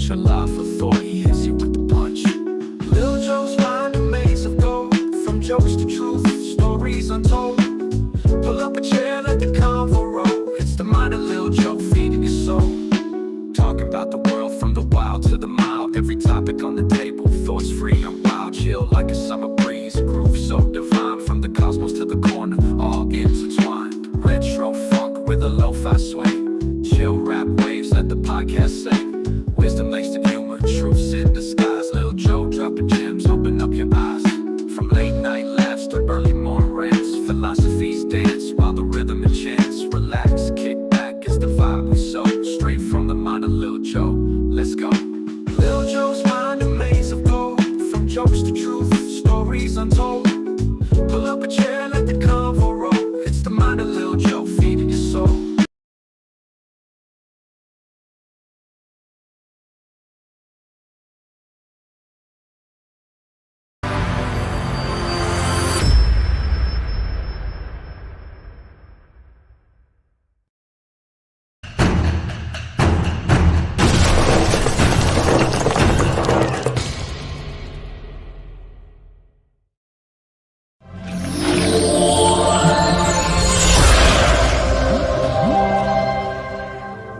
bunch. A life of thought, he hits you with the punch. Lil Joe's mind a maze of gold. From jokes to truth, stories untold. Pull up a chair, let the convo roll. It's the mind of Lil Joe, feeding your soul. Talking about the world from the wild to the mild. Every topic on the table, thoughts free and wild. Chill like a summer breeze, groove so divine. From the cosmos to the corner, all intertwined. Retro funk with a lo-fi sway. Chill rap waves, let the podcast sing. Wisdom laced in humor, truths in disguise. Lil Joe dropping gems, open up your eyes. From late night laughs to early morning rants. Philosophies dance while the rhythm enchants. Relax, kick back, it's the vibe we sow. Straight from the mind of Lil Joe, let's go. Lil Joe's mind a maze of gold. From jokes to truth, stories untold. Pull up a chair, let the convo roll. It's the mind of Lil Joe, feeding your soul.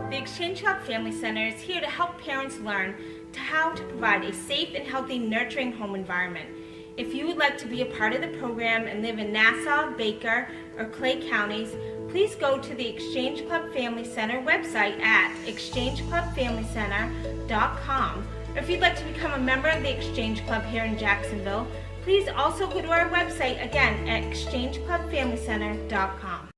The Exchange Club Family Center is here to help parents learn how to provide a safe and healthy nurturing home environment. If you would like to be a part of the program and live in Nassau, Baker, or Clay counties, please go to the Exchange Club Family Center website at exchangeclubfamilycenter.com. Or if you'd like to become a member of the Exchange Club here in Jacksonville, please also go to our website again at exchangeclubfamilycenter.com.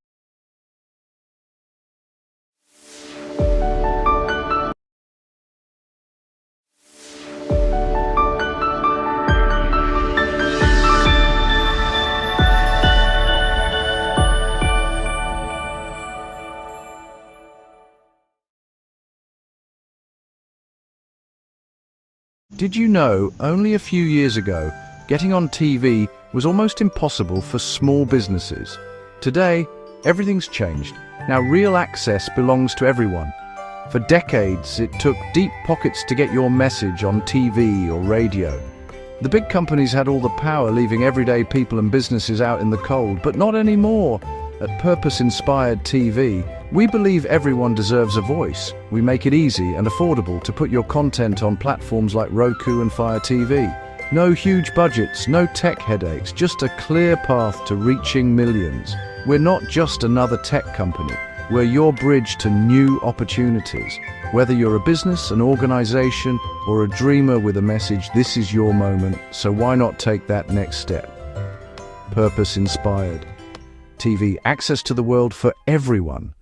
Did you know, only a few years ago, getting on TV was almost impossible for small businesses? Today, everything's changed. Now real access belongs to everyone. For decades, it took deep pockets to get your message on TV or radio. The big companies had all the power, leaving everyday people and businesses out in the cold, but not anymore. At Purpose-Inspired TV, we believe everyone deserves a voice. We make it easy and affordable to put your content on platforms like Roku and Fire TV. No huge budgets, no tech headaches, just a clear path to reaching millions. We're not just another tech company. We're your bridge to new opportunities. Whether you're a business, an organization, or a dreamer with a message, this is your moment, so why not take that next step? Purpose-Inspired TV, access to the world for everyone.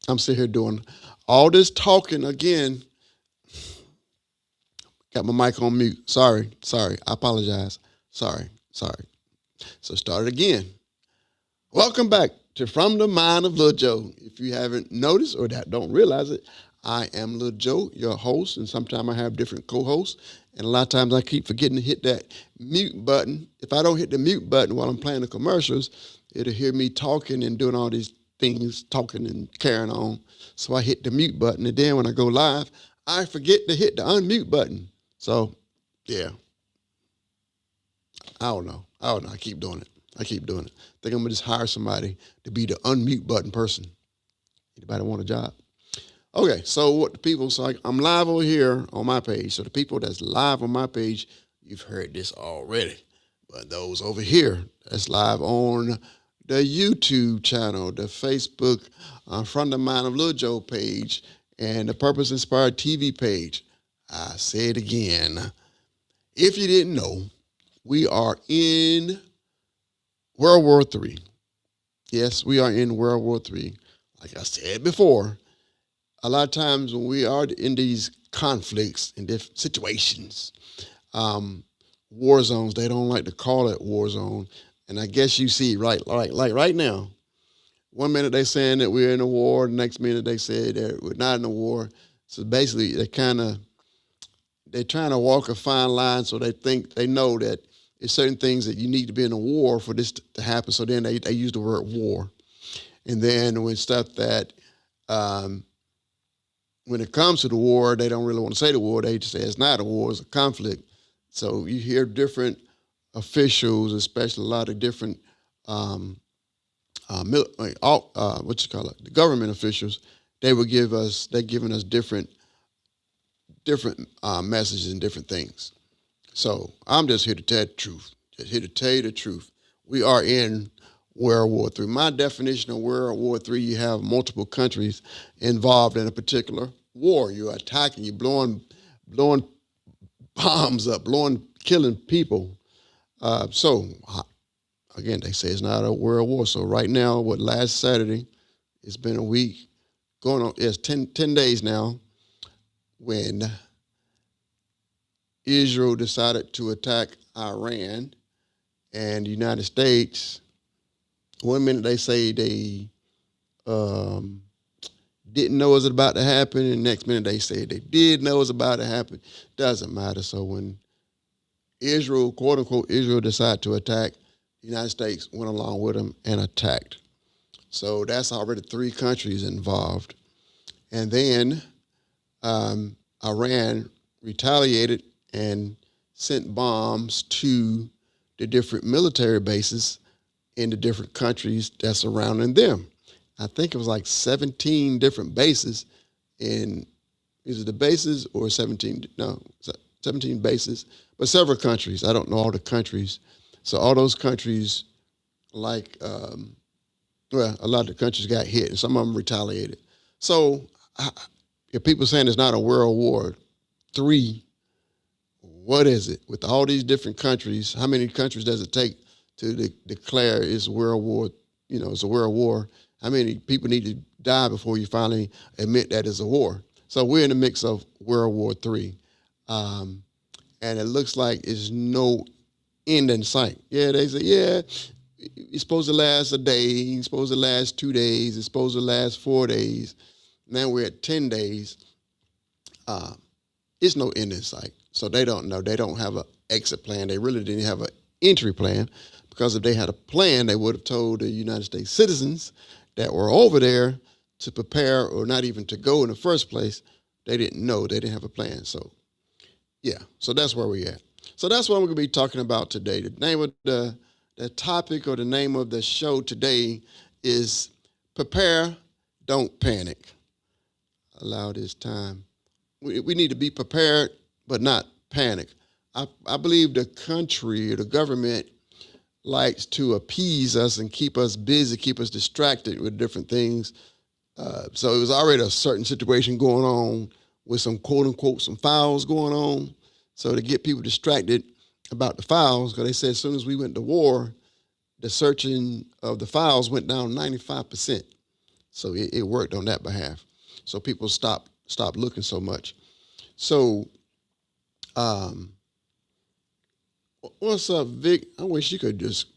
I'm sitting here doing all this talking again, Got my mic on mute. Sorry. I apologize. Sorry. So start it again. Welcome back to From the Mind of Lil Joe. If you haven't noticed or that don't realize it, I am Lil Joe, your host, and sometimes I have different co-hosts. And a lot of times I keep forgetting to hit that mute button. If I don't hit the mute button while I'm playing the commercials, it'll hear me talking and doing all these things, talking and carrying on. So I hit the mute button, and then when I go live, I forget to hit the unmute button. So, yeah. I don't know. I keep doing it. I think I'm going to just hire somebody to be the unmute button person. Anybody want a job? Okay, so what the people, so I'm live over here on my page. So the people that's live on my page, you've heard this already. But those over here that's live on the YouTube channel, the Facebook From the Mind of Lil Joe page, and the Purpose Inspired TV page, I say it again. If you didn't know, we are in World War III. Yes, we are in World War III. Like I said before, a lot of times when we are in these conflicts, in different situations, war zones, they don't like to call it war zone. And I guess you see like right now, 1 minute they saying that we're in a war, the next minute they say that we're not in a war. So basically they're trying to walk a fine line, so they know that there's certain things that you need to be in a war for this to happen. So then they use the word war. And then when stuff that, when it comes to the war, they don't really want to say the war. They just say it's not a war, it's a conflict. So you hear different officials, especially a lot of different, the government officials, they're giving us different messages and different things. So I'm just here to tell the truth. We are in World War III. My definition of World War III, you have multiple countries involved in a particular war. You're attacking, you're blowing bombs up, killing people. So again, they say it's not a world war. So right now, last Saturday, it's been a week going on. It's 10 days now when Israel decided to attack Iran, and the United States, 1 minute they say they didn't know it was about to happen, and the next minute they say they did know it was about to happen. Doesn't matter. So when Israel, quote unquote, Israel decided to attack, the United States went along with them and attacked. So that's already 3 countries involved. And then Iran retaliated and sent bombs to the different military bases in the different countries that's surrounding them. I think it was like 17 different bases in, is it the bases or 17? No, 17 bases, but several countries. I don't know all the countries. So all those countries, like, a lot of the countries got hit, and some of them retaliated. So if people saying it's not a World War III, what is it? With all these different countries, how many countries does it take to declare it's World War, it's a world war? How many people need to die before you finally admit that it's a war? So we're in the mix of World War III. And it looks like it's no end in sight. Yeah, they say, yeah, it's supposed to last a day, it's supposed to last 2 days, it's supposed to last 4 days. Now we're at 10 days. It's no end in sight. So they don't know. They don't have an exit plan. They really didn't have an entry plan, because if they had a plan, they would have told the United States citizens that were over there to prepare, or not even to go in the first place. They didn't know. They didn't have a plan. So, yeah. So that's where we're at. So that's what we're going to be talking about today. The name of the topic, or the name of the show today, is Prepare, Don't Panic. Allow this time. We need to be prepared, but not panic. I believe the country or the government likes to appease us and keep us busy, keep us distracted with different things. So it was already a certain situation going on with some quote unquote some files going on. So to get people distracted about the files, because they said as soon as we went to war, the searching of the files went down 95%. So it worked on that behalf. So people stopped looking so much. So Um, what's up, Vic? I wish you could just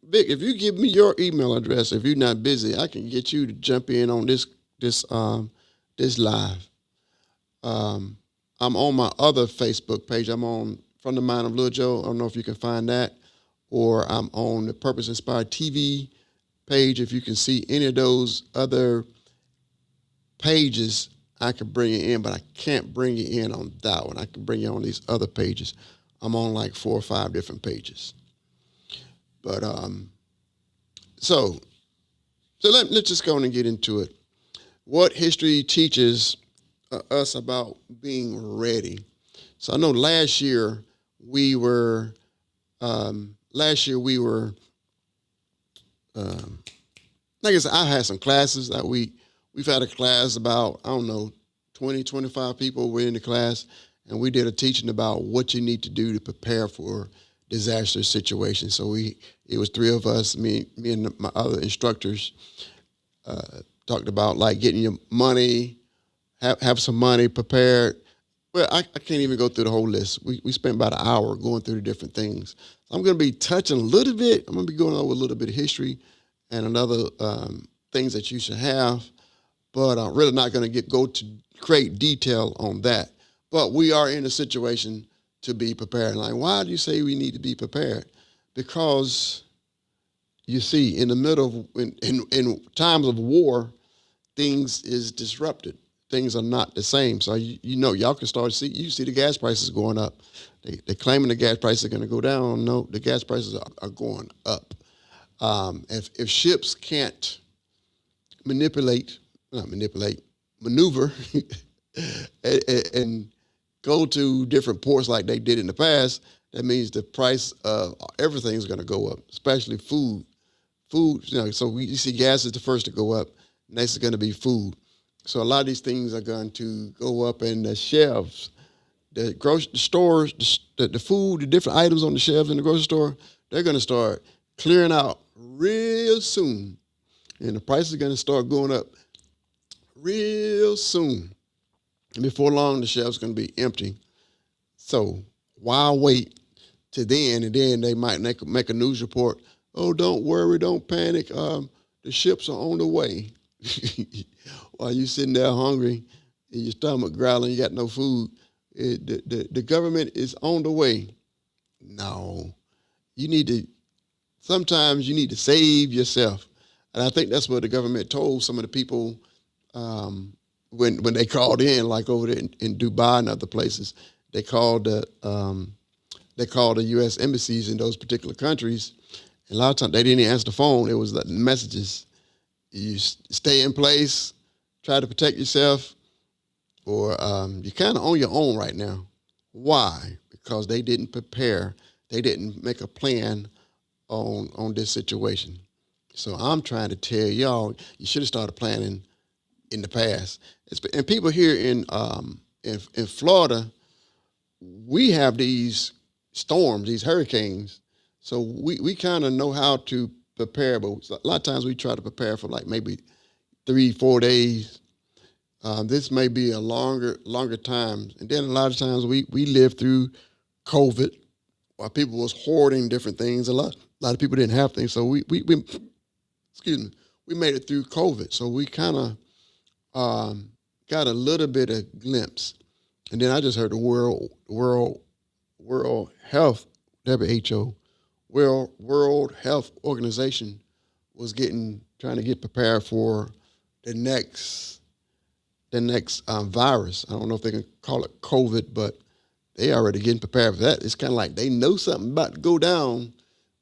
Vic. If you give me your email address, if you're not busy, I can get you to jump in on this live. Um, I'm on my other Facebook page. I'm on From the Mind of Lil Joe. I don't know if you can find that, or I'm on the Purpose Inspired TV page. If you can see any of those other pages, I can bring you in, but I can't bring you in on that one. I can bring you on these other pages. I'm on like 4 or 5 different pages. But so let's just go on and get into it. What history teaches us about being ready. So I know last year we were like I said, I had some classes that we've had a class about, I don't know, 20, 25 people were in the class, and we did a teaching about what you need to do to prepare for disaster situations. So it was 3 of us, me and my other instructors, talked about like getting your money, have some money prepared. Well, I can't even go through the whole list. We spent about an hour going through the different things. So I'm going to be touching a little bit. I'm going to be going over a little bit of history and another things that you should have, but I'm really not going to go to great detail on that. But we are in a situation to be prepared. Like, why do you say we need to be prepared? Because you see, in the middle of in times of war, things is disrupted. Things are not the same. So y'all can start to see. You see the gas prices going up. They're claiming the gas prices are going to go down. No, the gas prices are going up. If ships can't maneuver and go to different ports like they did in the past, that means the price of everything is going to go up, especially food. So you see gas is the first to go up. Next is going to be food. So a lot of these things are going to go up, in the shelves, the grocery stores, the food, the different items on the shelves in the grocery store, they're going to start clearing out real soon. And the price is going to start going up real soon. And before long, the shelves going to be empty. So why wait to then? And then they might make a news report. Oh, don't worry, don't panic. The ships are on the way. While you sitting there hungry and your stomach growling, you got no food. The government is on the way. No, sometimes you need to save yourself. And I think that's what the government told some of the people when they called in, like over there in Dubai and other places. They called the U.S. embassies in those particular countries. And a lot of times they didn't answer the phone. It was the messages. You stay in place, try to protect yourself, or you're kind of on your own right now. Why? Because they didn't prepare. They didn't make a plan on this situation. So I'm trying to tell y'all, you should have started planning in the past. And people here in Florida, we have these storms, these hurricanes. So we kind of know how to prepare, but a lot of times we try to prepare for like maybe 3-4 days. This may be a longer time. And then a lot of times we lived through COVID while people was hoarding different things. A lot of people didn't have things. So we made it through COVID. So we kind of got a little bit of glimpse. And then I just heard the World Health, WHO, World Health Organization was trying to get prepared for the next virus. I don't know if they can call it COVID, but they already getting prepared for that. It's kind of like they know something about to go down,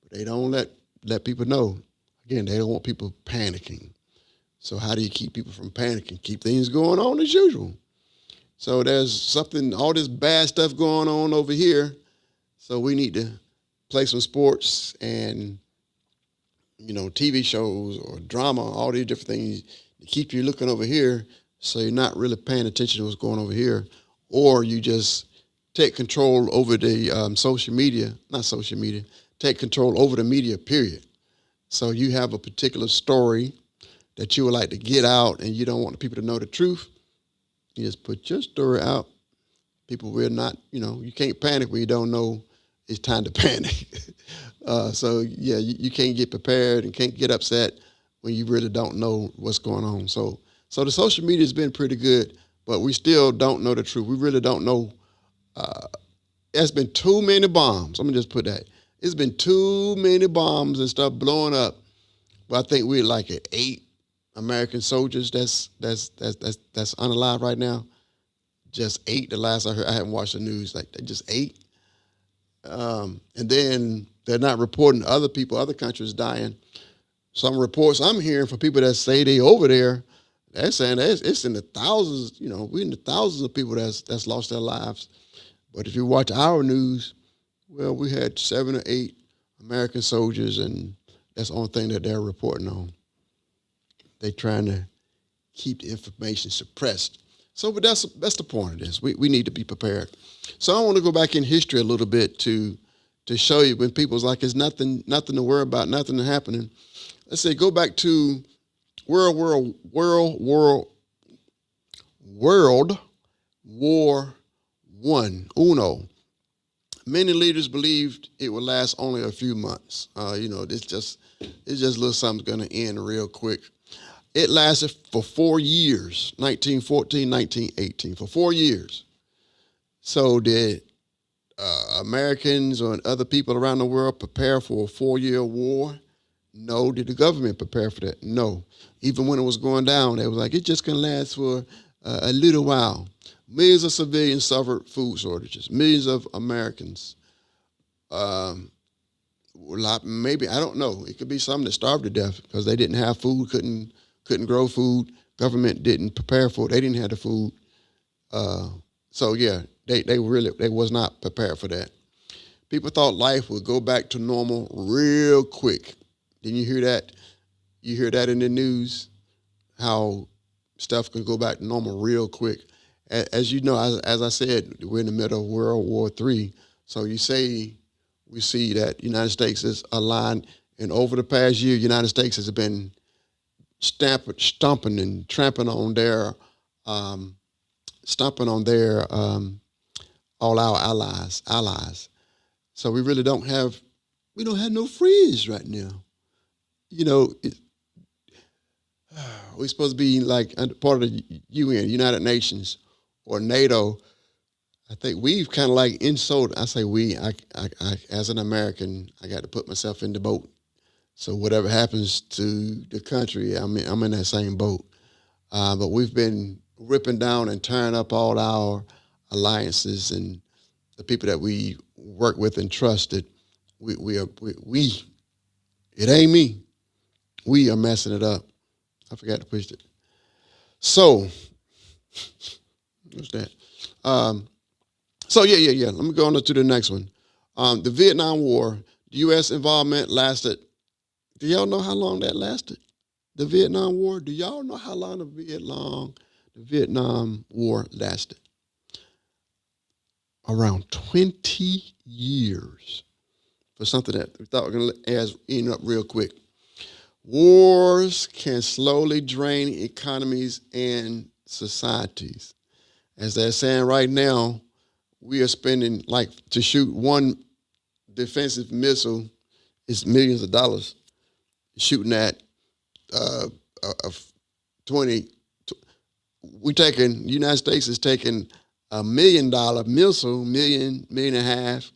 but they don't let people know. Again, they don't want people panicking. So how do you keep people from panicking? Keep things going on as usual. So there's all this bad stuff going on over here. So we need to play some sports and, TV shows or drama, all these different things to keep you looking over here, so you're not really paying attention to what's going over here, or you just take control over the take control over the media, period. So you have a particular story that you would like to get out and you don't want people to know the truth. You just put your story out People will not, you can't panic when you don't know it's time to panic. So yeah, you can't get prepared and can't get upset when you really don't know what's going on. So the social media has been pretty good, but we still don't know the truth. We really don't know. There's been too many bombs. I'm gonna just put that. It's been too many bombs and stuff blowing up. But I think we're like at 8 American soldiers that's unalive right now. Just 8. The last I heard, I haven't watched the news. Like just 8. And then they're not reporting other people, other countries dying. Some reports I'm hearing from people that say they over there, they're saying it's in the thousands. We're in the thousands of people that's lost their lives. But if you watch our news, well, we had 7 or 8 American soldiers, and that's the only thing that they're reporting on. They're trying to keep the information suppressed. So, but that's the point of this. We need to be prepared. So I want to go back in history a little bit to show you when people's like, it's nothing to worry about, nothing happening. Let's say go back to World War I. Uno. Many leaders believed it would last only a few months. It's just a little something's going to end real quick. It lasted for 4 years, 1914, 1918, for 4 years. So did Americans or other people around the world prepare for a 4-year war? No. Did the government prepare for that? No. Even when it was going down, they was like, it's just going to last for a little while. Millions of civilians suffered food shortages. Millions of Americans, maybe, I don't know. It could be some that starved to death because they didn't have food, couldn't grow food. Government didn't prepare for it. They didn't have the food. So yeah, they was not prepared for that. People thought life would go back to normal real quick. Didn't you hear that? You hear that in the news? How stuff can go back to normal real quick. As you know, as I said, we're in the middle of World War III. So we see that the United States is aligned, and over the past year, United States has been stomping and tramping on their, all our allies. So we really don't have no friends right now. We're supposed to be like part of the UN, United Nations, or NATO. I think we've kind of like insulted. I say we. I as an American, I got to put myself in the boat. So whatever happens to the country, I'm in that same boat. But we've been ripping down and tearing up all our alliances and the people that we work with and trusted. We it ain't me. We are messing it up. I forgot to push it. So, what's that? So yeah. Let me go on to the next one. The Vietnam War, the U.S. involvement lasted. Do y'all know how long that lasted? The Vietnam War. Do y'all know how long the Vietnam War lasted? Around 20 years for something that we thought we were going to end up real quick. Wars can slowly drain economies and societies. As they're saying right now, we are spending, like, to shoot one defensive missile is millions of dollars. Shooting at 20. The United States is taking $1 million missile, million and a half,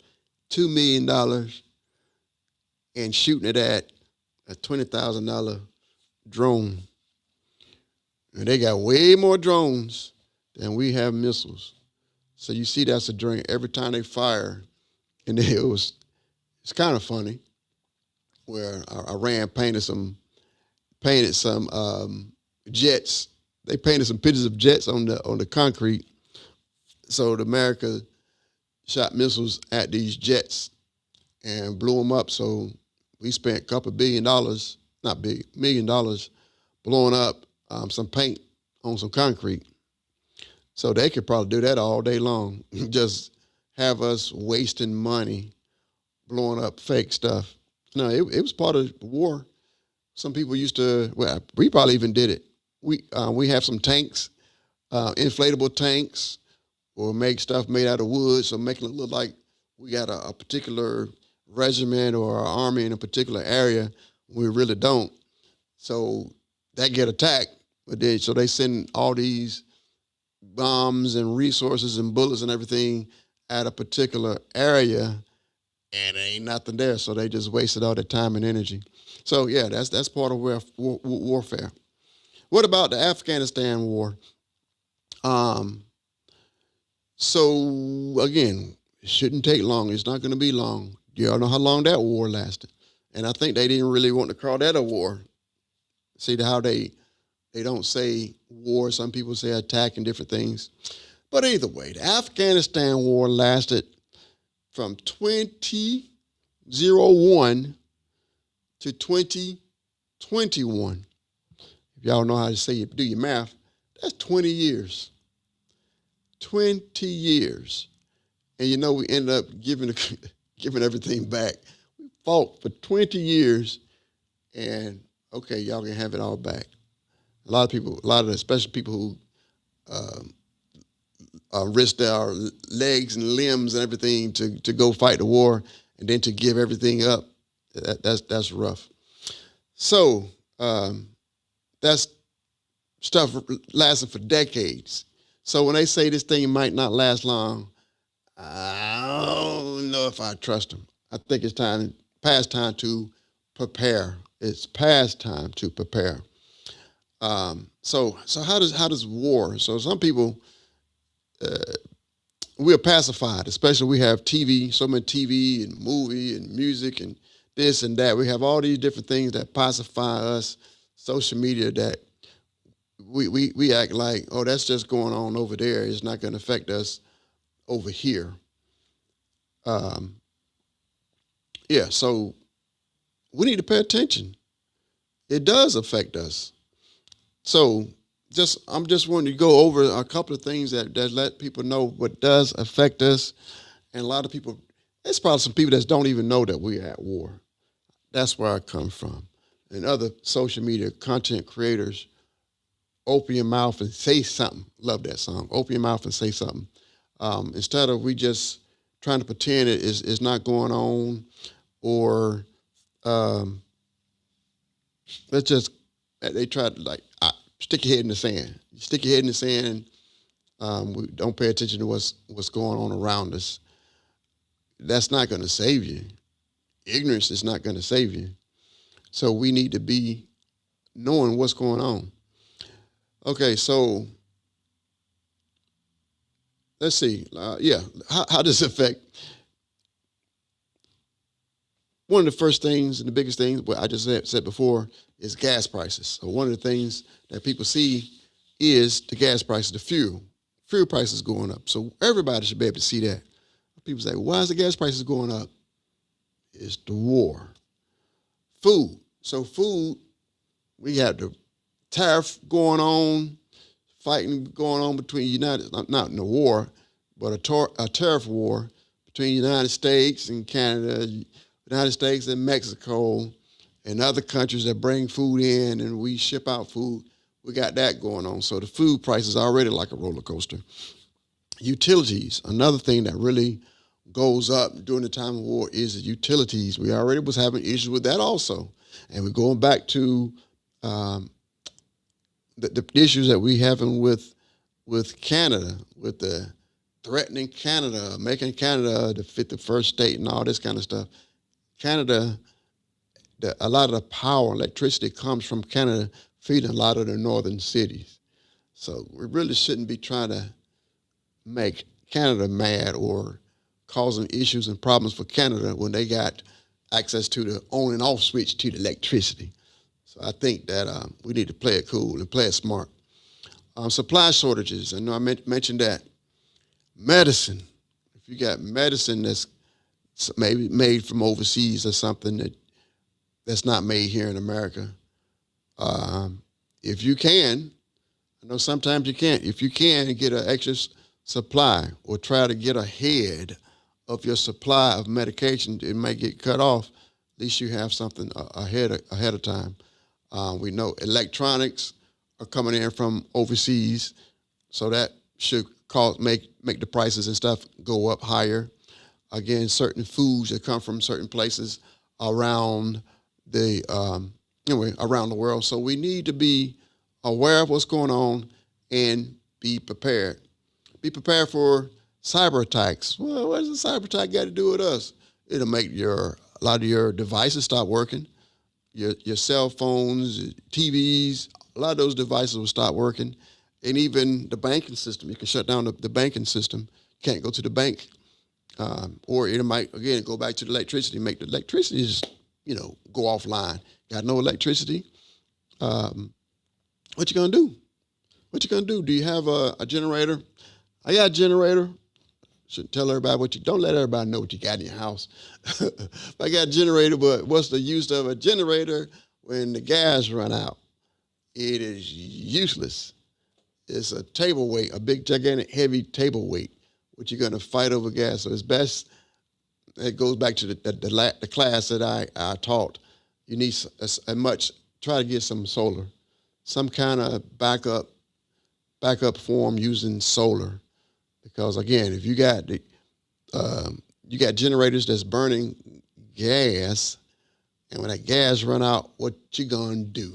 $2 million, and shooting it at a $20,000 drone. And they got way more drones than we have missiles. So you see that's a drain every time they fire. And it's kind of funny where Iran painted some jets. They painted some pictures of jets on the concrete. So the America shot missiles at these jets and blew them up. So we spent a couple $1 billion, not big, $1 million, blowing up some paint on some concrete. So they could probably do that all day long. Just have us wasting money, blowing up fake stuff. No, it was part of the war. Some people used to, well, we probably even did it. We have some tanks, inflatable tanks. or make stuff made out of wood, so making it look like we got a particular regiment or an army in a particular area. We really don't. So that get attacked, but so they send all these bombs and resources and bullets and everything at a particular area, and there ain't nothing there. So they just wasted all their time and energy. So yeah, that's part of warfare. What about the Afghanistan war? So again, it shouldn't take long. It's not going to be long. You all know how long that war lasted, and I think they didn't really want to call that a war. See how they don't say war. Some people say attack and different things. But either way, the Afghanistan war lasted from 2001 to 2021. If y'all know how to say it, do your math, that's 20 years. 20 years. And you know, we ended up giving everything back. We fought for 20 years, and okay, y'all can have it all back. A lot of especially people who risk their legs and limbs and everything to go fight the war, and then to give everything up, that's rough. So that's stuff lasting for decades. So when they say this thing might not last long, I don't know if I trust them. I think it's past time to prepare. It's past time to prepare. So how does war? So some people, we're pacified, especially we have TV, so much TV and movie and music and this and that. We have all these different things that pacify us, social media, that we act like, oh, that's just going on over there. It's not going to affect us over here. Yeah, so we need to pay attention. It does affect us. So I'm just wanting to go over a couple of things that let people know what does affect us. And a lot of people, there's probably some people that don't even know that we're at war. That's where I come from. And other social media content creators, open your mouth and say something. Love that song. Open your mouth and say something. Instead of we just trying to pretend it's not going on, or they try to stick your head in the sand. You stick your head in the sand. We don't pay attention to what's going on around us. That's not going to save you. Ignorance is not going to save you. So we need to be knowing what's going on. Okay, so let's see. How does it affect? One of the first things and the biggest things, what I just said before, is gas prices. So one of the things that people see is the gas prices, the fuel. Fuel prices going up. So everybody should be able to see that. People say, why is the gas prices going up? It's the war. Food. So food, we have the tariff going on, fighting going on between not in a war, but a tariff war between the United States and Canada, United States and Mexico, and other countries that bring food in, and we ship out food. We got that going on. So the food price is already like a roller coaster. Utilities, another thing that really goes up during the time of war is the utilities. We already was having issues with that also. And we're going back to the issues that we having with Canada, with the threatening Canada, making Canada the 51st state and all this kind of stuff. Canada, a lot of the power, electricity comes from Canada, feeding a lot of the northern cities. So we really shouldn't be trying to make Canada mad or causing issues and problems for Canada when they got access to the on and off switch to the electricity. So I think that we need to play it cool and play it smart. Supply shortages, I know I mentioned that. Medicine, if you got medicine that's maybe made from overseas or something that's not made here in America, if you can, I know sometimes you can't, if you can get an extra supply or try to get ahead of your supply of medication, it may get cut off. At least you have something ahead of time. We know electronics are coming in from overseas, so that should make the prices and stuff go up higher. Again, certain foods that come from certain places around around the world. So we need to be aware of what's going on and be prepared. Be prepared for cyber attacks. Well, what does a cyber attack got to do with us? It'll make a lot of your devices stop working. Your cell phones, TVs, a lot of those devices will stop working. And even the banking system, you can shut down the banking system. You can't go to the bank. Or it might, again, go back to the electricity, make the electricity just, go offline. Got no electricity. What you gonna do? What you gonna do? Do you have a generator? I got a generator. Shouldn't tell everybody don't let everybody know what you got in your house. I got a generator, but what's the use of a generator when the gas run out? It is useless. It's a table weight, a big, gigantic, heavy table weight. What you're gonna fight over gas. So it's best, it goes back to the class that I taught. You need try to get some solar, some kind of backup form using solar. Because again, if you got generators that's burning gas, and when that gas run out, what you gonna do?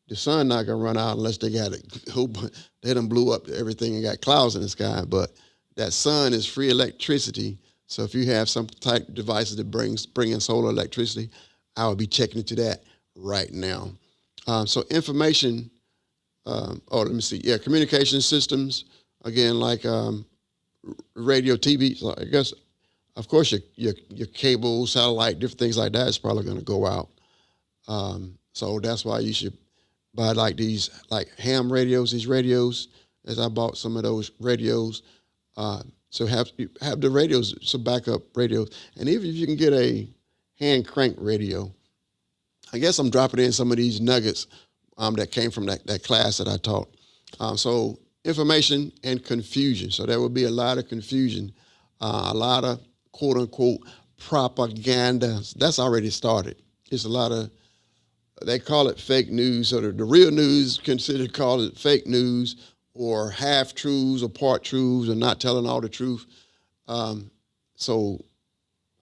The sun not gonna run out unless they done blew up everything and got clouds in the sky. But that sun is free electricity. So if you have some type of devices that bring in solar electricity, I would be checking into that right now. So information. Let me see. Yeah, communication systems. Again, like radio, TV. So I guess, of course, your cable, satellite, different things like that is probably going to go out. So that's why you should buy like these ham radios. These radios, as I bought some of those radios. So have the radios, some backup radios, and even if you can get a hand crank radio. I guess I'm dropping in some of these nuggets that came from that class that I taught. So information and confusion. So there will be a lot of confusion, a lot of quote unquote propaganda. That's already started. It's a lot of, they call it fake news. So the real news call it fake news or half truths or part truths or not telling all the truth. So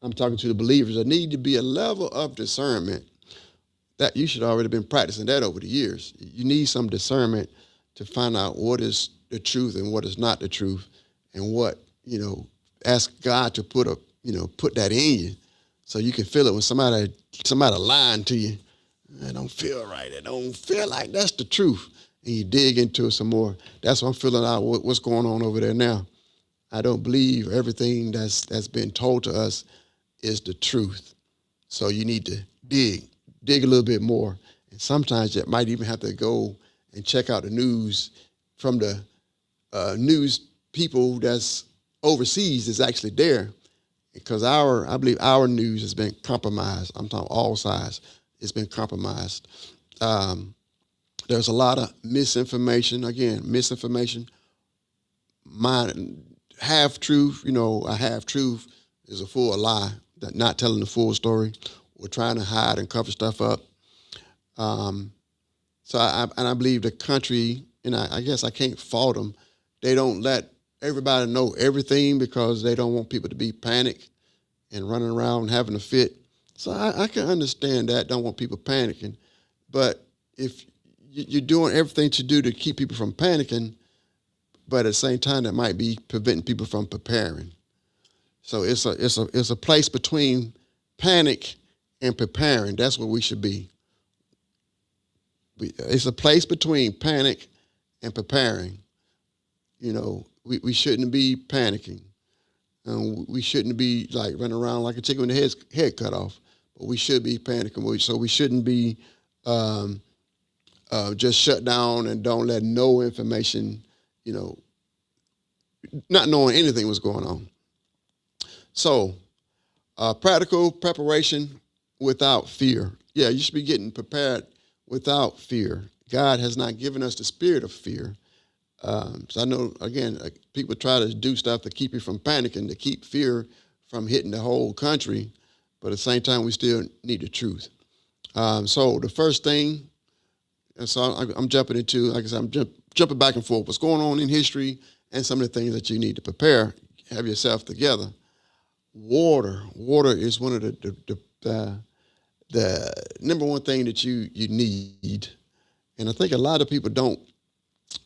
I'm talking to the believers. There need to be a level of discernment that you should already been practicing that over the years. You need some discernment to find out what is the truth and what is not the truth, and what, ask God to put that in you so you can feel it when somebody lying to you. I don't feel right. I don't feel like that's the truth. And you dig into it some more. That's what I'm feeling out what's going on over there now. I don't believe everything that's been told to us is the truth. So you need to dig a little bit more. And sometimes you might even have to go and check out the news from the news people that's overseas is actually there. Because I believe our news has been compromised. I'm talking all sides. It's been compromised. There's a lot of misinformation. Again, misinformation. Half truth, a half truth is a full lie. That not telling the full story. We're trying to hide and cover stuff up. So I believe the country, and I guess I can't fault them. They don't let everybody know everything because they don't want people to be panicked and running around having a fit. So I can understand that. Don't want people panicking, but if you're doing everything to do to keep people from panicking, but at the same time that might be preventing people from preparing. So it's a place between panic and preparing. That's what we should be. It's a place between panic and preparing. We shouldn't be panicking. We shouldn't be like running around like a chicken with the head cut off. But we should be panicking. So we shouldn't be just shut down and don't let no information, not knowing anything was going on. So practical preparation without fear. Yeah, you should be getting prepared without fear. God has not given us the spirit of fear. So I know, again, people try to do stuff to keep you from panicking, to keep fear from hitting the whole country. But at the same time, we still need the truth. So the first thing, and so I'm jumping into, like I said, I'm jumping back and forth, what's going on in history and some of the things that you need to prepare, have yourself together. Water is one of the number one thing that you need, and I think a lot of people don't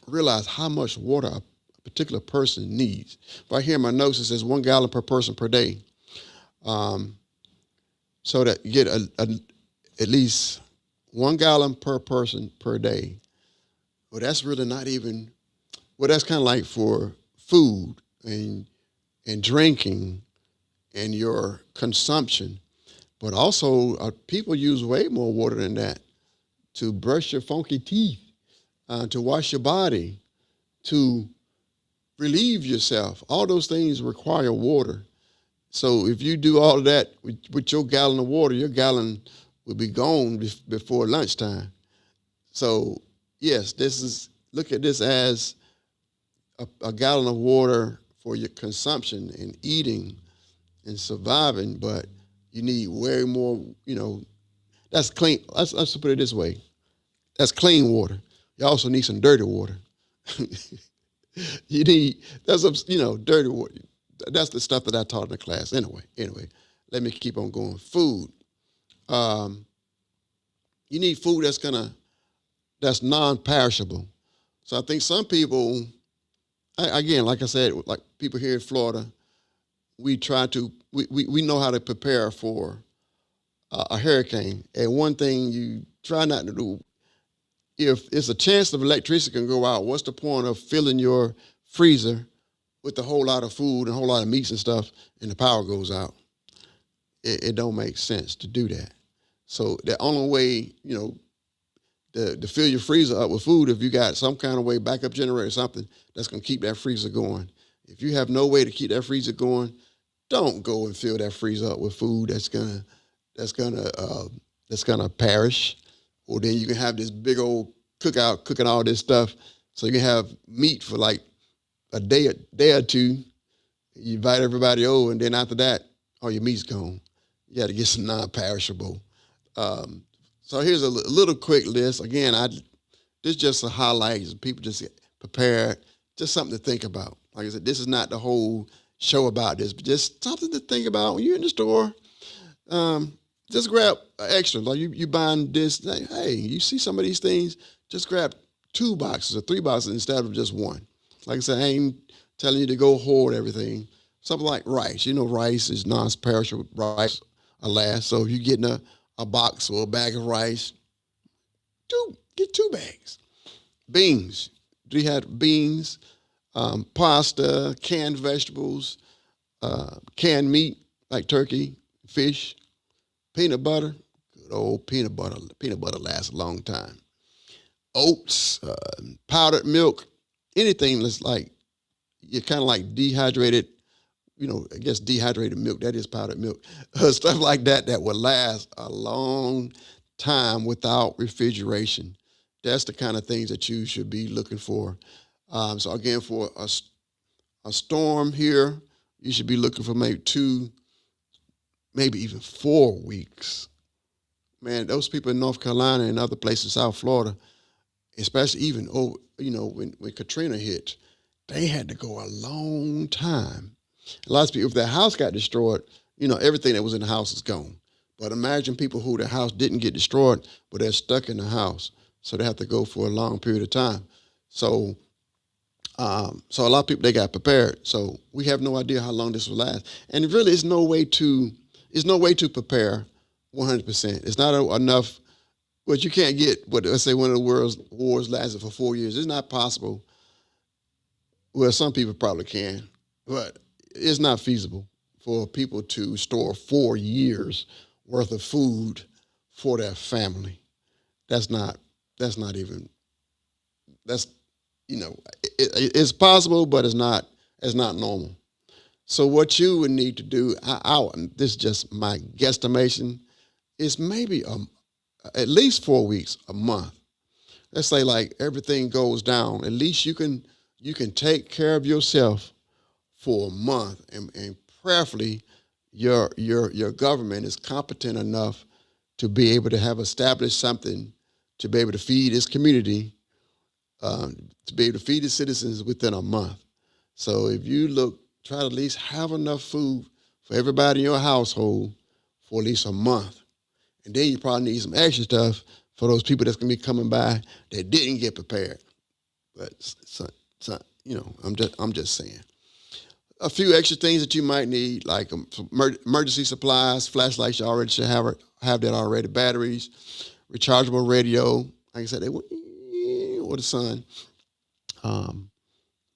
realize how much water a particular person needs. Right here in my notes, it says 1 gallon per person per day. So that you get at least 1 gallon per person per day. Well, that's really not even, well, that's kind of like for food and drinking and your consumption. But also, people use way more water than that to brush your funky teeth, to wash your body, to relieve yourself. All those things require water. So if you do all of that with your gallon of water, your gallon will be gone before lunchtime. So yes, look at this as a gallon of water for your consumption and eating and surviving, but you need way more, that's clean. Let's put it this way. That's clean water. You also need some dirty water. That's dirty water. That's the stuff that I taught in the class. Anyway, let me keep on going. Food. You need food that's non-perishable. So I think some people, again, like I said, like people here in Florida, we know how to prepare for a hurricane. And one thing you try not to do, if it's a chance of electricity can go out, what's the point of filling your freezer with a whole lot of food and a whole lot of meats and stuff and the power goes out? It don't make sense to do that. So the only way, to fill your freezer up with food, if you got some kind of way, backup generator or something, that's going to keep that freezer going. If you have no way to keep that freezer going, don't go and fill that freezer up with food that's gonna perish. Or then you can have this big old cookout cooking all this stuff, so you can have meat for like a day or two. You invite everybody over, and then after that, all your meat's gone. You got to get some non-perishable. So here's a little quick list. Again, this is just a highlight. People just get prepared, just something to think about. Like I said, this is not the whole show about this, but just something to think about when you're in the store. Just grab extra. Like you buying this, hey, you see some of these things, just grab 2 boxes or 3 boxes instead of just one. Like I said, I ain't telling you to go hoard everything. Something like rice. Rice is non-perishable. Rice will last. So if you're getting a box or a bag of rice, get 2 bags. Beans. Do you have beans, pasta, canned vegetables, canned meat like turkey, fish, peanut butter? Good old peanut butter. Peanut butter lasts a long time. Oats, powdered milk, anything that's like, you're kind of like dehydrated, I guess dehydrated milk, that is powdered milk. Stuff like that will last a long time without refrigeration. That's the kind of things that you should be looking for. So again, for a storm here, you should be looking for maybe 2, maybe even 4 weeks. Man, those people in North Carolina and other places, South Florida, especially even when Katrina hit, they had to go a long time. A lot of people, if their house got destroyed, everything that was in the house is gone. But imagine people who their house didn't get destroyed, but they're stuck in the house. So they have to go for a long period of time. So a lot of people, they got prepared. So we have no idea how long this will last. And really, there's no way to prepare 100%. It's not enough. But you can't get let's say one of the world's wars lasted for 4 years. It's not possible. Well, some people probably can, but it's not feasible for people to store 4 years worth of food for their family. It's possible, but it's not normal. So what you would need to do, this is just my guesstimation, is maybe at least 4 weeks, a month. Let's say like everything goes down. At least you can take care of yourself for a month, and prayerfully your government is competent enough to be able to have established something to be able to feed its community, to be able to feed its citizens within a month. So if you try to at least have enough food for everybody in your household for at least a month. And then you probably need some extra stuff for those people that's gonna be coming by that didn't get prepared. But I'm just saying. A few extra things that you might need, like emergency supplies, flashlights. You already should have that already. Batteries, rechargeable radio. Like I said, they went with the sun.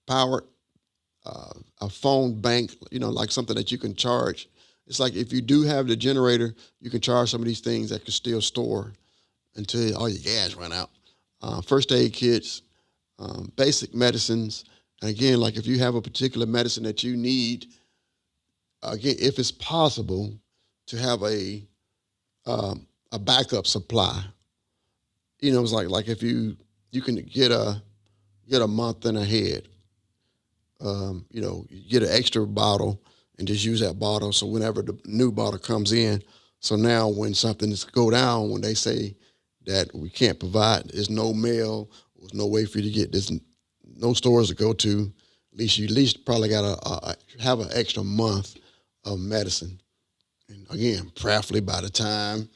Power, a phone bank. Like something that you can charge. It's like if you do have the generator, you can charge some of these things that can still store until all your gas run out. First aid kits, basic medicines. And again, like if you have a particular medicine that you need, again, if it's possible to have a backup supply. It's like if you can get a month and ahead. You get an extra bottle and just use that bottle. So whenever the new bottle comes in, so now when something's go down, when they say that we can't provide, there's no mail, there's no way for you to get this, no stores to go to, you at least probably got to have an extra month of medicine. And again, preferably by the time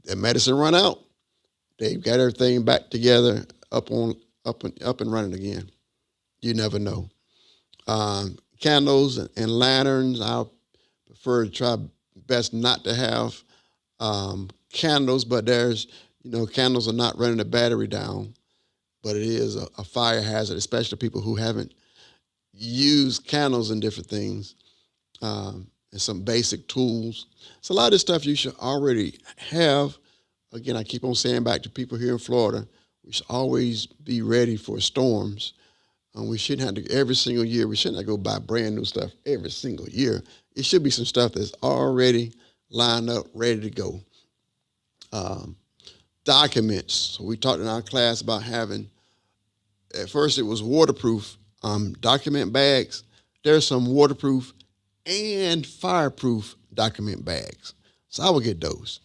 that medicine run out, they've got everything back together, up and running again. You never know. Candles and lanterns, I prefer to try best not to have candles, but there's, candles are not running the battery down, but it is a fire hazard, especially people who haven't used candles and different things, and some basic tools. So a lot of this stuff you should already have. Again, I keep on saying back to people here in Florida, we should always be ready for storms. We shouldn't have to, every single year, we shouldn't have to go buy brand new stuff every single year. It should be some stuff that's already lined up, ready to go. Documents. So we talked in our class about having, at first it was waterproof document bags. There's some waterproof and fireproof document bags. So I would get those.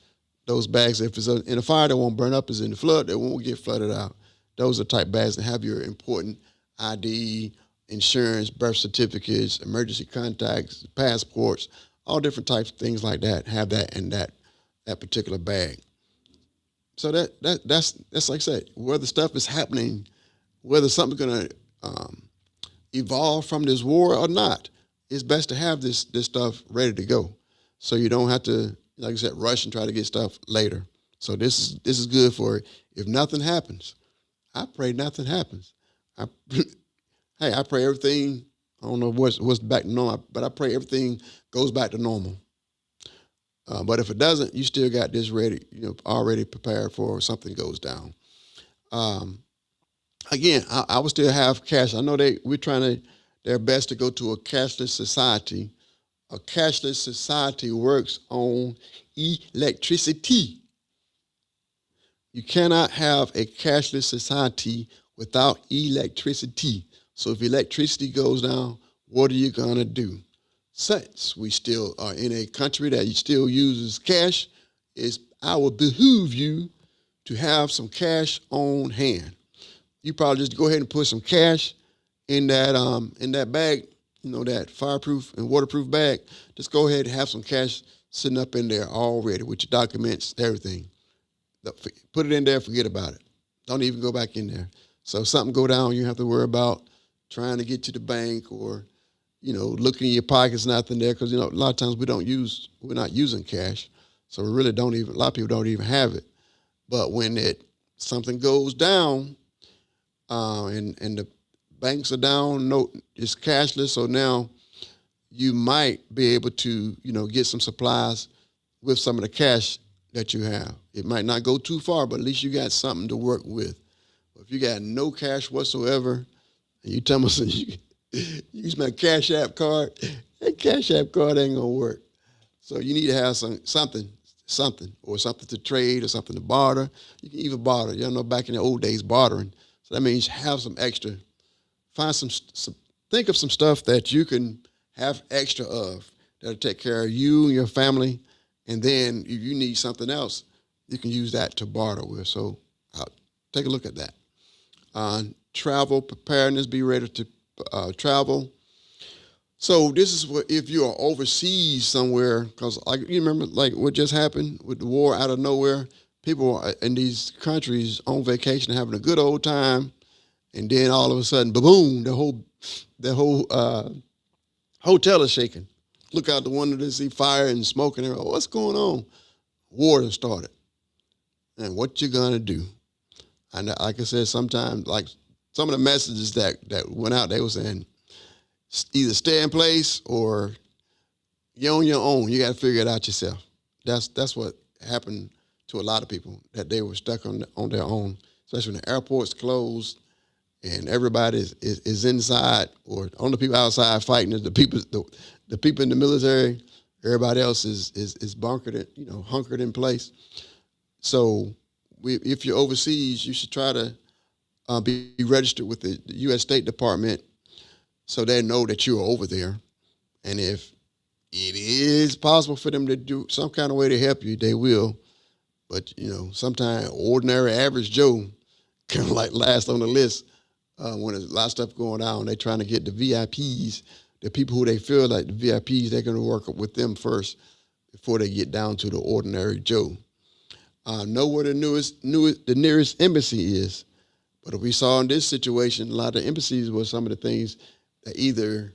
Those bags, if it's in a fire, they won't burn up. If it's in the flood, they won't get flooded out. Those are type bags that have your important ID, insurance, birth certificates, emergency contacts, passports, all different types of things like that. Have that in that particular bag. So that's like I said, whether stuff is happening, whether something's going to evolve from this war or not, it's best to have this stuff ready to go, so you don't have to, like I said, rush and try to get stuff later. So this is good for if nothing happens. I pray nothing happens. I pray everything, I don't know what's back to normal, but I pray everything goes back to normal. But if it doesn't, you still got this ready, already prepared for if something goes down. Again, I will still have cash. I know we're trying their best to go to a cashless society. A cashless society works on electricity. You cannot have a cashless society without electricity. So if electricity goes down, what are you going to do? Since we still are in a country that still uses cash, I would behoove you to have some cash on hand. You probably just go ahead and put some cash in that bag, that fireproof and waterproof bag. Just go ahead and have some cash sitting up in there already with your documents, everything. Put it in there, forget about it. Don't even go back in there. So if something go down, you have to worry about trying to get to the bank or, looking in your pockets, nothing there, because, a lot of times we're not using cash. So we really a lot of people don't even have it. But when something goes down, and the banks are down, it's cashless, so now you might be able to, get some supplies with some of the cash that you have. It might not go too far, but at least you got something to work with. But if you got no cash whatsoever, and you tell me you use my Cash App card, that Cash App card ain't gonna work. So you need to have something, or something to trade or something to barter. You can even barter. Back in the old days, bartering. So that means have some extra. Find think of some stuff that you can have extra of that'll take care of you and your family. And then if you need something else, you can use that to barter with. So take a look at that. Travel preparedness, be ready to travel. So this is what if you are overseas somewhere, because you remember like what just happened with the war out of nowhere. People are in these countries on vacation having a good old time, and then all of a sudden, boom! The whole hotel is shaking. Look out the window to see fire and smoke and everything. What's going on? War has started, and what you gonna do? And like I said, sometimes like some of the messages that went out, they were saying either stay in place or you're on your own. You got to figure it out yourself. That's what happened to a lot of people, that they were stuck on their own, especially when the airport's closed and everybody is inside, or only people outside fighting is the people in the military. Everybody else is bunkered, hunkered in place. So if you're overseas, you should try to be registered with the U.S. State Department so they know that you're over there. And if it is possible for them to do some kind of way to help you, they will. But, sometimes ordinary average Joe kind of like last on the list when there's a lot of stuff going on. They're trying to get the VIPs, the people who they feel like the VIPs, they're going to work with them first before they get down to the ordinary Joe. Know where the nearest embassy is. But we saw in this situation, a lot of embassies were some of the things that either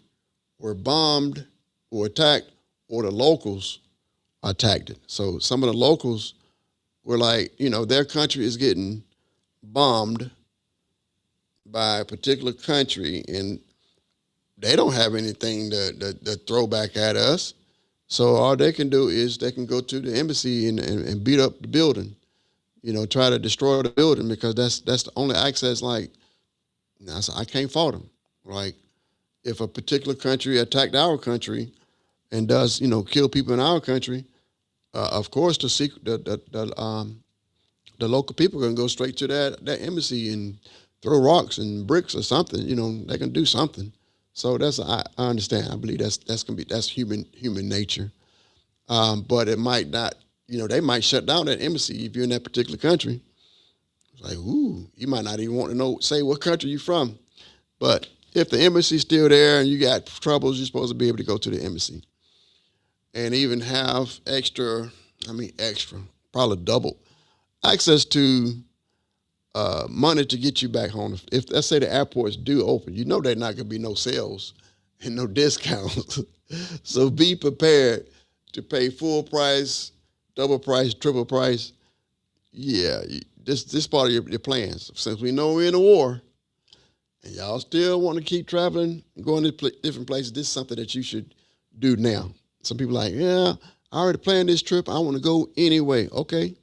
were bombed or attacked, or the locals attacked it. So some of the locals were like, their country is getting bombed by a particular country, and they don't have anything to throw back at us. So all they can do is they can go to the embassy and beat up the building, try to destroy the building, because that's the only access. Like, I can't fault them. Like, if a particular country attacked our country and does, kill people in our country, of course the local people are gonna go straight to that embassy and throw rocks and bricks or something. They can do something. So I understand. I believe that's human nature. But it might not. They might shut down that embassy if you're in that particular country. It's like, you might not even want to say what country you're from. But if the embassy's still there and you got troubles, you're supposed to be able to go to the embassy and even have extra, probably double access to money to get you back home. If let's say the airports do open, there's not gonna be no sales and no discounts. So be prepared to pay full price, double price, triple price. Yeah, this part of your plans. Since we know we're in a war, and y'all still want to keep traveling and going to different places, this is something that you should do now. Some people are like, yeah, I already planned this trip. I want to go anyway. Okay,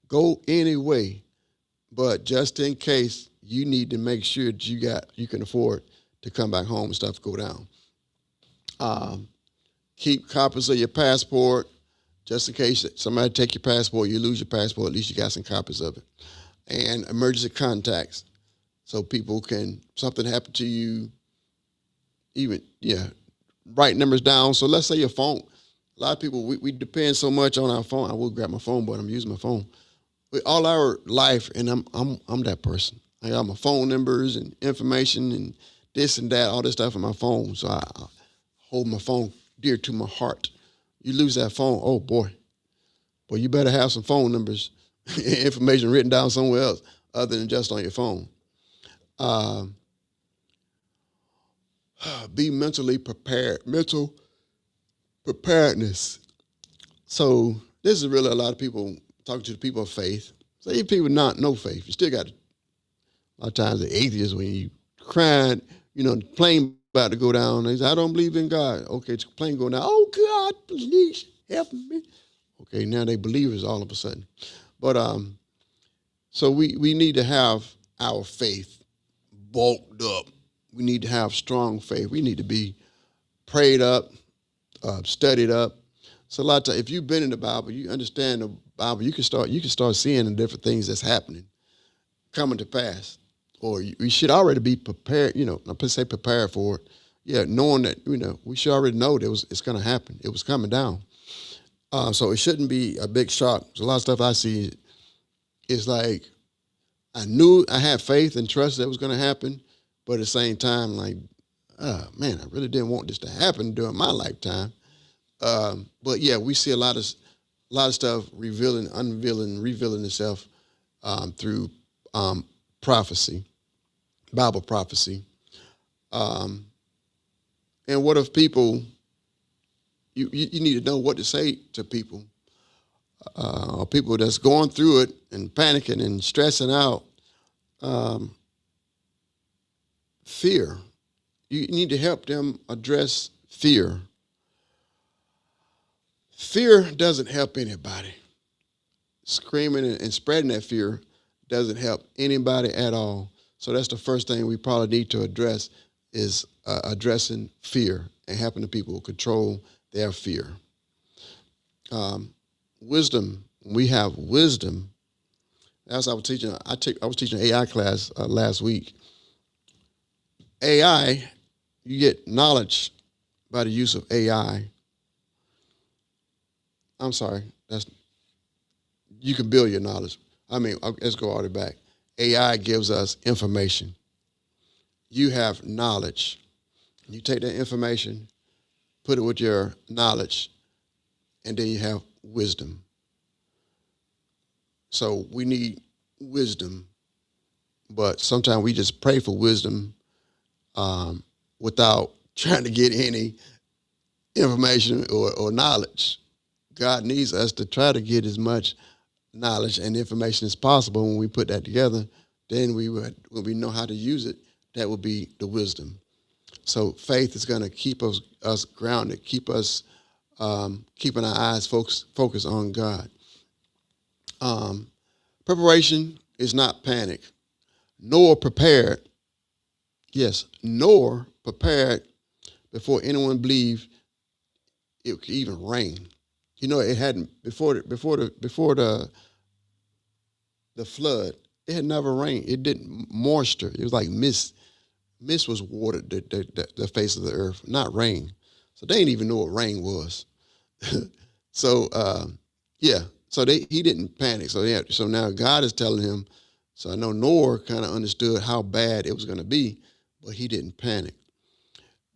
go anyway. But just in case, you need to make sure that you can afford to come back home and stuff go down. Keep copies of your passport, just in case somebody take your passport, you lose your passport, at least you got some copies of it. And emergency contacts. So people something happen to you, write numbers down. So let's say your phone, a lot of people, we depend so much on our phone. I will grab my phone, but I'm using my phone. All our life, and I'm that person. I got my phone numbers and information and this and that, all this stuff on my phone. So I hold my phone dear to my heart. You lose that phone, oh boy. Well, you better have some phone numbers, information written down somewhere else other than just on your phone. Be mentally prepared, mental preparedness. So this is really a lot of people talking to the people of faith. So even people no faith, you still got a lot of times the atheists, when you crying, the plane about to go down, they say, I don't believe in God. Okay, the plane going down. Oh God, please help me. Okay, now they believers all of a sudden. But so we need to have our faith bulked up. We need to have strong faith. We need to be prayed up, studied up. So a lot of times, if you've been in the Bible, you understand the Bible, you can start seeing the different things that's happening, coming to pass. Or we should already be prepared, not per se prepared for it. Yeah, knowing that, we should already know that it's going to happen. It was coming down. So it shouldn't be a big shock. So a lot of stuff I see is like, I knew I had faith and trust that it was going to happen, but at the same time, like, man, I really didn't want this to happen during my lifetime. But yeah, we see a lot of stuff revealing itself through prophecy, Bible prophecy. And what if people? You need to know what to say to people, or people that's going through it and panicking and stressing out. Fear. You need to help them address fear. Fear doesn't help anybody. Screaming and spreading that fear doesn't help anybody at all. So that's the first thing we probably need to address is addressing fear and helping the people control their fear. Wisdom. We have wisdom. As I was teaching, I was teaching an AI class last week. AI, you get knowledge by the use of AI. I'm sorry, you can build your knowledge. Let's go all the way back. AI gives us information. You have knowledge. You take that information, put it with your knowledge, and then you have wisdom. So we need wisdom, but sometimes we just pray for wisdom without trying to get any information or knowledge. God needs us to try to get as much knowledge and information as possible. When we put that together, then when we know how to use it, that will be the wisdom. So faith is going to keep us grounded, keep us keeping our eyes focused on God. Preparation is not panic. Noah prepared. Yes, Noah prepared before anyone believed it could even rain. You know, it hadn't before the flood. It had never rained. It didn't moisture. It was like mist. Mist was watered the face of the earth, not rain. So they didn't even know what rain was. So yeah. So he didn't panic. So now God is telling him. So I know Noah kind of understood how bad it was going to be, but he didn't panic.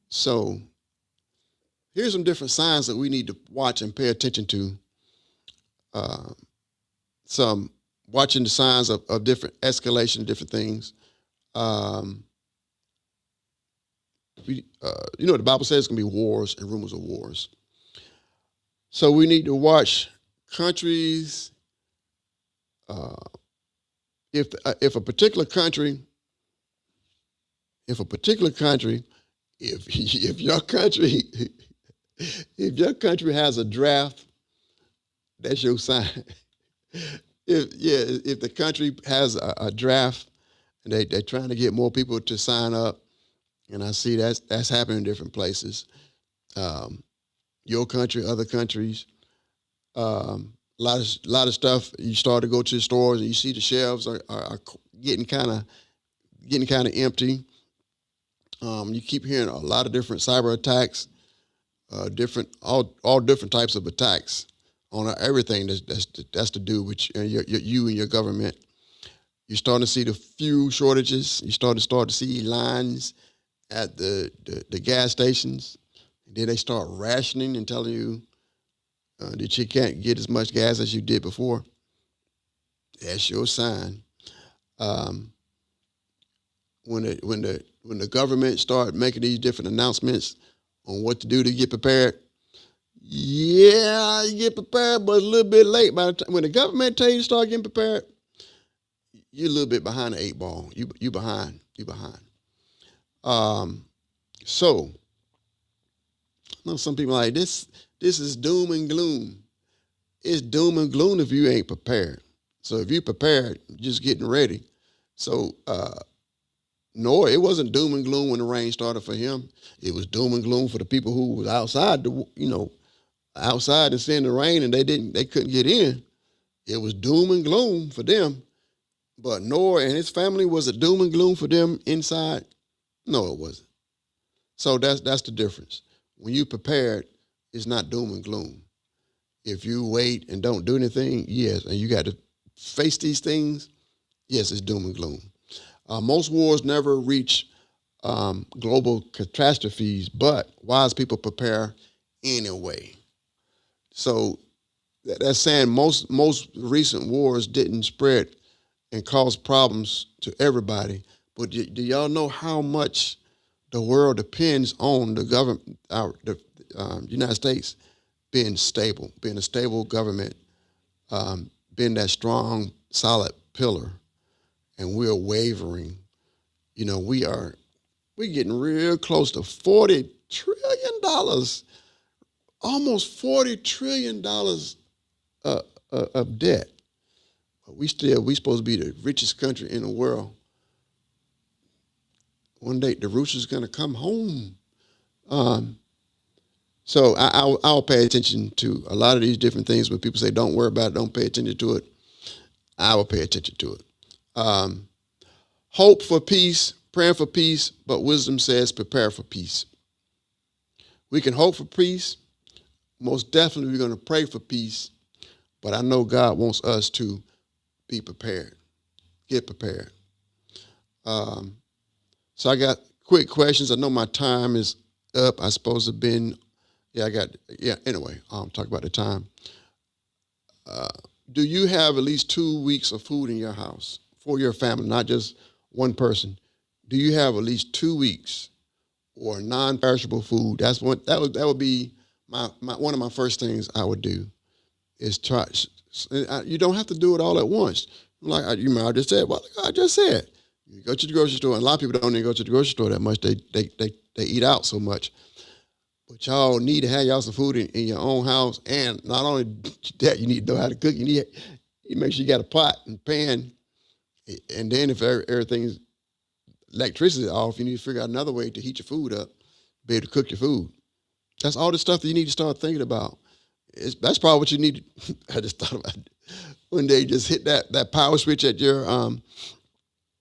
So here's some different signs that we need to watch and pay attention to. Some watching the signs of different escalation, different things. The Bible says it's going to be wars and rumors of wars. So we need to watch countries. If a particular country, if your country has a draft, that's your sign. If the country has a draft and they're trying to get more people to sign up, and I see that's happening in different places. Your country, other countries, a lot of stuff. You start to go to the stores and you see the shelves are getting kind of empty. You keep hearing a lot of different cyber attacks, all different types of attacks on everything that's to do with you and your government. You're starting to see the fuel shortages. You start to see lines at the gas stations. And then they start rationing and telling you that you can't get as much gas as you did before. That's your sign. When the government start making these different announcements on what to do to get prepared, yeah, you get prepared, but a little bit late. By the time when the government tell you to start getting prepared, you're a little bit behind the eight ball. You behind. So, I know some people are like this. This is doom and gloom. It's doom and gloom if you ain't prepared. So if you prepared, just getting ready. So Noah, it wasn't doom and gloom when the rain started for him. It was doom and gloom for the people who was outside. Outside and seeing the rain, and they couldn't get in. It was doom and gloom for them. But Noah and his family, was it doom and gloom for them inside? No, it wasn't. So that's the difference. When you prepared, it's not doom and gloom. If you wait and don't do anything, yes, and you got to face these things, yes, it's doom and gloom. Most wars never reach global catastrophes, but wise people prepare anyway. So that's saying most recent wars didn't spread and cause problems to everybody. But do y'all know how much the world depends on the government, the United States being stable, being a stable government, being that strong, solid pillar, and we're wavering. You know, we're getting real close to $40 trillion, almost $40 trillion of debt. But we supposed to be the richest country in the world. One day the rooster's gonna come home. So I'll pay attention to a lot of these different things. When people say don't worry about it, don't pay attention to it, I will pay attention to it. Hope for peace, praying for peace, but wisdom says prepare for peace. We can hope for peace. Most definitely we're going to pray for peace, but I know God wants us to be prepared, get prepared. So I got quick questions. I know my time is up. I supposed to have been, anyway, talk about the time. Do you have at least 2 weeks of food in your house for your family, not just one person? Do you have at least 2 weeks or non-perishable food? That would be my one of my first things I would do is try. You don't have to do it all at once. Like I just said, well, I just said, you go to the grocery store, and a lot of people don't even go to the grocery store that much. They eat out so much. But y'all need to have y'all some food in your own house, and not only that, you need to know how to cook. You make sure you got a pot and pan, and then if everything's electricity off, you need to figure out another way to heat your food up, be able to cook your food. That's all the stuff that you need to start thinking about. That's probably what you need. I just thought about it. One day, just hit that power switch at your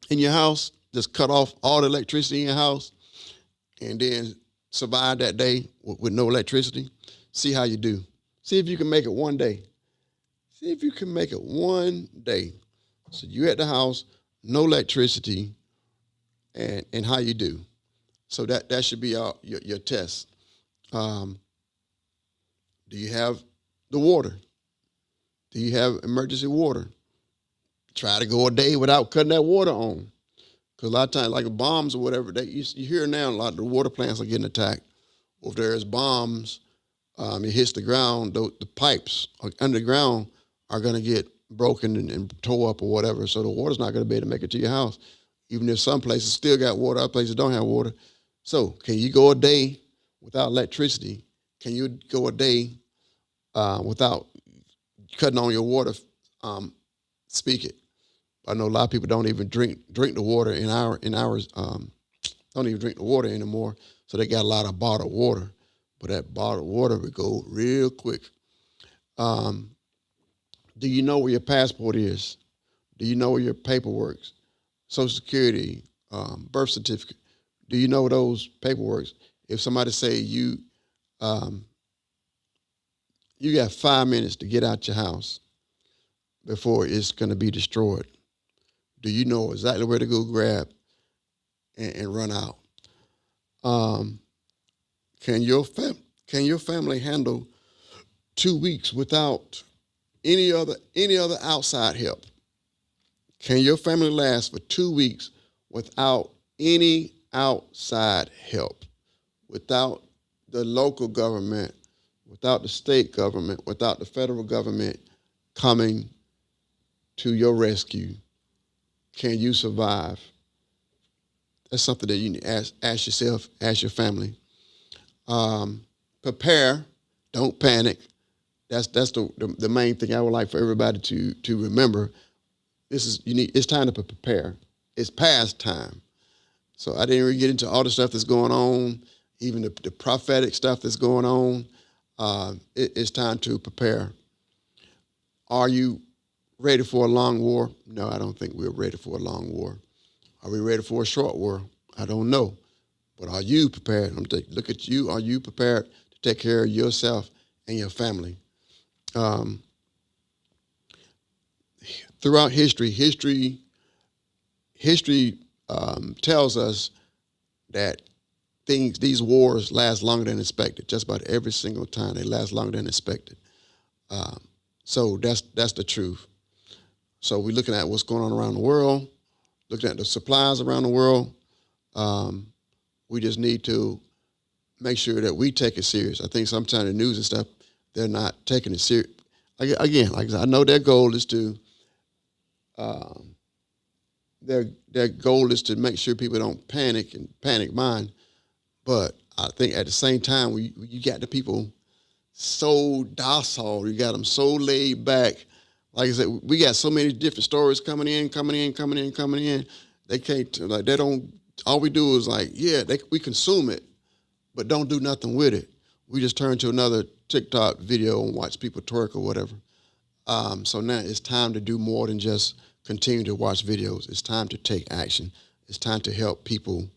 in your house. Just cut off all the electricity in your house, and then survive that day with no electricity. See how you do. See if you can make it one day. See if you can make it one day. So you at the house, no electricity, and how you do. So that should be your test. Do you have the water? Do you have emergency water? Try to go a day without cutting that water on. Because a lot of times, like bombs or whatever, you hear now a lot of the water plants are getting attacked. Or if there's bombs, it hits the ground, the pipes underground are going to get broken and tore up or whatever. So the water's not going to be able to make it to your house. Even if some places still got water, other places don't have water. So can you go a day without electricity? Can you go a day without cutting on your water spigot? I know a lot of people don't even drink the water in ours. Don't even drink the water anymore. So they got a lot of bottled water, but that bottled water would go real quick. Do you know where your passport is? Do you know where your paperwork, Social Security, birth certificate? Do you know those paperwork? If somebody say you got 5 minutes to get out your house before it's going to be destroyed, do you know exactly where to go grab and run out? Can your family handle 2 weeks without any other outside help? Can your family last for 2 weeks without any outside help? Without the local government, without the state government, without the federal government coming to your rescue? Can you survive? That's something that you need to ask yourself, ask your family. Prepare, don't panic. That's the main thing I would like for everybody to remember. It's time to prepare. It's past time. So I didn't really get into all the stuff that's going on, even the prophetic stuff that's going on. It's time to prepare. Are you ready for a long war? No, I don't think we're ready for a long war. Are we ready for a short war? I don't know. But are you prepared? Look at you. Are you prepared to take care of yourself and your family? Throughout history tells us that these wars last longer than expected. Just about every single time they last longer than expected. So that's the truth. So we're looking at what's going on around the world, looking at the supplies around the world. We just need to make sure that we take it serious. I think sometimes the news and stuff, they're not taking it serious. Again, like I said, I know their goal is to their goal is to make sure people don't panic and panic mind. But I think at the same time, you got the people so docile, you got them so laid back. Like I said, we got so many different stories coming in. They can't, like, they don't, all we do is like, yeah, we consume it, but don't do nothing with it. We just turn to another TikTok video and watch people twerk or whatever. So now it's time to do more than just continue to watch videos. It's time to take action. It's time to help people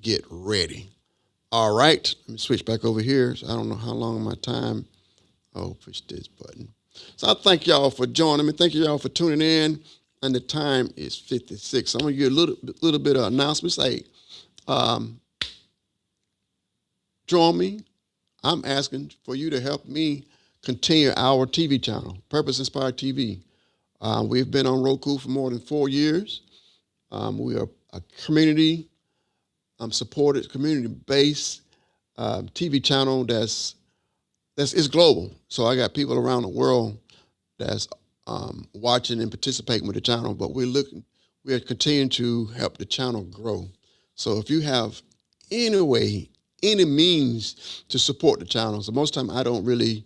get ready. All right, let me switch back over here. So I don't know how long my time. Oh, push this button. So I thank y'all for joining me. Thank y'all for tuning in. And the time is 56. So I'm gonna give you a little bit of announcements. Hey, join me. I'm asking for you to help me continue our TV channel, Purpose Inspired TV. We've been on Roku for more than 4 years. We are a community supported, community-based TV channel that's global. So I got people around the world that's watching and participating with the channel. But we are continuing to help the channel grow. So if you have any way, any means to support the channel, so most of the time I don't really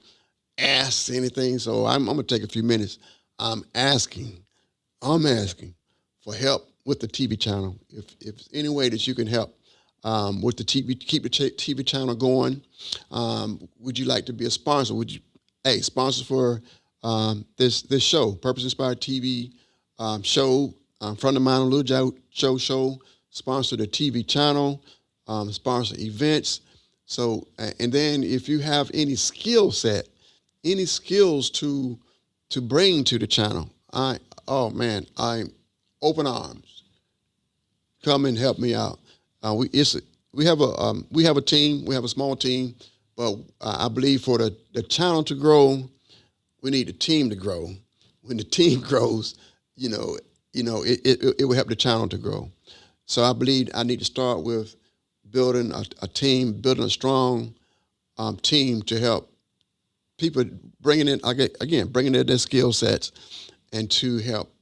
ask anything. So I'm gonna take a few minutes. I'm asking for help with the TV channel. If there's any way that you can help with the TV, keep the TV channel going. Would you like to be a sponsor? Sponsor for this show, Purpose Inspired TV show, friend of mine, Little Joe show, sponsor the TV channel, sponsor events. So, and then if you have any skill set, any skills to bring to the channel, I'm open arms. Come and help me out. We have a team. We have a small team, but I believe for the channel to grow, we need the team to grow. When the team grows, it will help the channel to grow. So I believe I need to start with building a team, building a strong team to help people, bringing in their skill sets and to help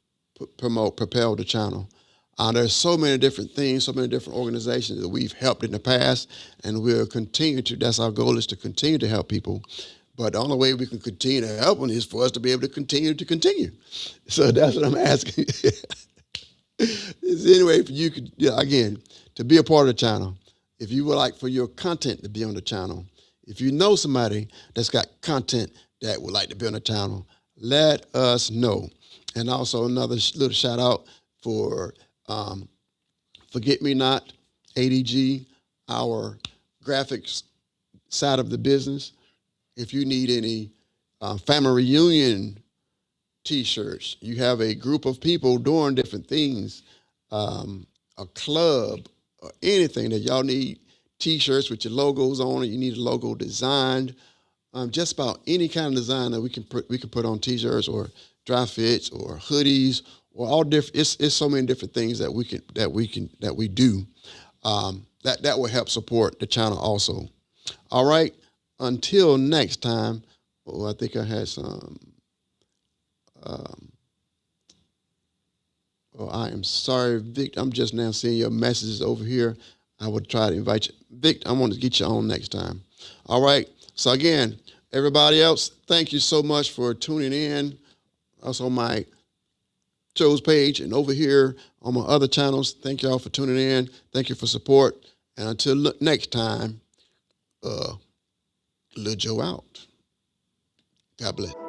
propel the channel. There's so many different things, so many different organizations that we've helped in the past, and we'll continue to. That's our goal, is to continue to help people. But the only way we can continue to help them is for us to be able to continue. So that's what I'm asking. Is there any way for you could, again, to be a part of the channel? If you would like for your content to be on the channel, if you know somebody that's got content that would like to be on the channel, let us know. And also another little shout out for Forget Me Not, ADG, our graphics side of the business. If you need any family reunion t-shirts, you have a group of people doing different things, a club, or anything that y'all need t-shirts with your logos on it, you need a logo designed, just about any kind of design that we can put on t-shirts or dry fits or hoodies, or all different. It's so many different things that we do that will help support the channel also. All right, until next time. Oh, I think I had some. I am sorry, Vic. I'm just now seeing your messages over here. I would try to invite you, Vic. I want to get you on next time. All right. So again, everybody else, thank you so much for tuning in. Also, my show's page and over here on my other channels. Thank y'all for tuning in. Thank you for support. And until next time, Lil Joe out. God bless.